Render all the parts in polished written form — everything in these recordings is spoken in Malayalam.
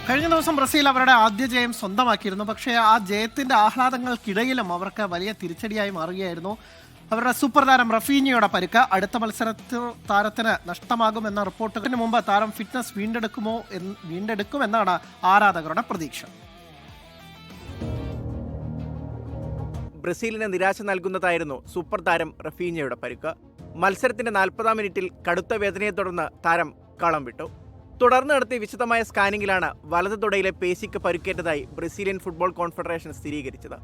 കഴിഞ്ഞ ദിവസം ബ്രസീൽ അവരുടെ ആദ്യ ജയം സ്വന്തമാക്കിയിരുന്നു. പക്ഷേ ആ ജയത്തിന്റെ ആഹ്ലാദങ്ങൾക്കിടയിലും അവർക്ക് വലിയ തിരിച്ചടിയായി മാറുകയായിരുന്നു. അവരുടെ സൂപ്പർ താരം റഫീഞ്ഞയുടെ പരിക്ക് അടുത്ത മത്സരത്തിൽ താരത്തിന് നഷ്ടമാകുമെന്ന റിപ്പോർട്ടുകൾക്ക് മുമ്പ് താരം ഫിറ്റ്നസ് വീണ്ടെടുക്കുമെന്നാണ് ആരാധകരുടെ പ്രതീക്ഷ. ബ്രസീലിന് നിരാശ നൽകുന്നതായിരുന്നു സൂപ്പർ താരം റഫീഞ്ഞയുടെ പരിക്ക്. മത്സരത്തിന്റെ 40-ാം മിനിറ്റിൽ കടുത്ത വേദനയെ തുടർന്ന് താരം കളം വിട്ടു. തുടർന്ന് നടത്തിയ വിശദമായ സ്കാനിങ്ങിലാണ് വലത് തുടയിലെ പേശിക്ക് പരുക്കേറ്റതായി ബ്രസീലിയൻ ഫുട്ബോൾ കോൺഫെഡറേഷൻ സ്ഥിരീകരിച്ചത്.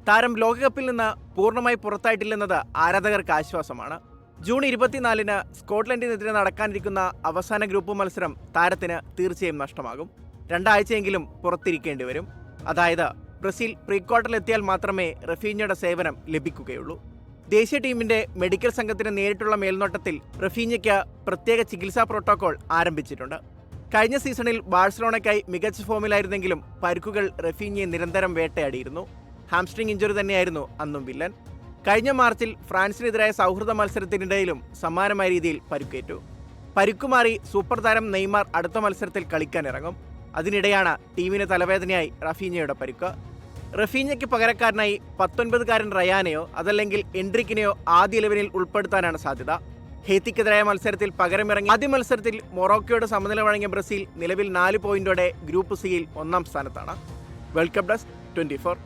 താരം ലോകകപ്പിൽ നിന്ന് പൂർണ്ണമായി പുറത്തായിട്ടില്ലെന്നത് ആരാധകർക്ക് ആശ്വാസമാണ്. ജൂൺ 24-ന് സ്കോട്ട്ലൻഡിനെതിരെ നടക്കാനിരിക്കുന്ന അവസാന ഗ്രൂപ്പ് മത്സരം താരത്തിന് തീർച്ചയായും നഷ്ടമാകും. 2 ആഴ്ചയെങ്കിലും പുറത്തിരിക്കേണ്ടി വരും. അതായത് ബ്രസീൽ പ്രീ ക്വാർട്ടറിലെത്തിയാൽ മാത്രമേ റഫീഞ്ഞയുടെ സേവനം ലഭിക്കുകയുള്ളൂ. ദേശീയ ടീമിന്റെ മെഡിക്കൽ സംഘത്തിന് നേരിട്ടുള്ള മേൽനോട്ടത്തിൽ റഫീഞ്ഞയ്ക്ക് പ്രത്യേക ചികിത്സാ പ്രോട്ടോകോൾ ആരംഭിച്ചിട്ടുണ്ട്. കഴിഞ്ഞ സീസണിൽ ബാഴ്സലോണയ്ക്കായി മികച്ച ഫോമിലായിരുന്നെങ്കിലും പരിക്കുകൾ റഫീഞ്ഞയെ നിരന്തരം വേട്ടയാടിയിരുന്നു. ഹാംസ്ട്രിങ് ഇഞ്ചുറി തന്നെയായിരുന്നു അന്നും വില്ലൻ. കഴിഞ്ഞ മാർച്ചിൽ ഫ്രാൻസിനെതിരായ സൗഹൃദ മത്സരത്തിനിടയിലും സമാനമായ രീതിയിൽ പരുക്കേറ്റു. പരുക്കുമാറി സൂപ്പർ താരം നെയ്മർ അടുത്ത മത്സരത്തിൽ കളിക്കാനിറങ്ങും. അതിനിടെയാണ് ടീമിന് തലവേദനയായി റഫീഞ്ഞയുടെ പരുക്ക്. റഫീഞ്ഞയ്ക്ക് പകരക്കാരനായി 19-കാരൻ റയാനെയോ അതല്ലെങ്കിൽ എൻട്രിക്കിനെയോ ആദ്യ 11-ൽ ഉൾപ്പെടുത്താനാണ് സാധ്യത. ഹെയ്ത്തിക്കെതിരായ മത്സരത്തിൽ പകരമിറങ്ങി ആദ്യ മത്സരത്തിൽ മൊറോക്കോയുടെ സമനില വഴങ്ങിയ ബ്രസീൽ നിലവിൽ 4 പോയിന്റോടെ ഗ്രൂപ്പ് സിയിൽ 1-ാം സ്ഥാനത്താണ്. World cup desk 24.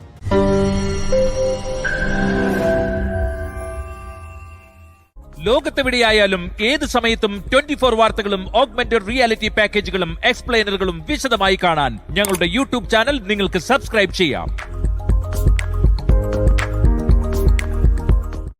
ലോകത്തെവിടെയായാലും ഏത് സമയത്തും 24 വാർത്തകളും ഓഗ്മെന്റഡ് റിയാലിറ്റി പാക്കേജുകളും എക്സ്പ്ലെയിനറുകളും വിശദമായി കാണാൻ ഞങ്ങളുടെ യൂട്യൂബ് ചാനൽ നിങ്ങൾക്ക് സബ്സ്ക്രൈബ് ചെയ്യാം.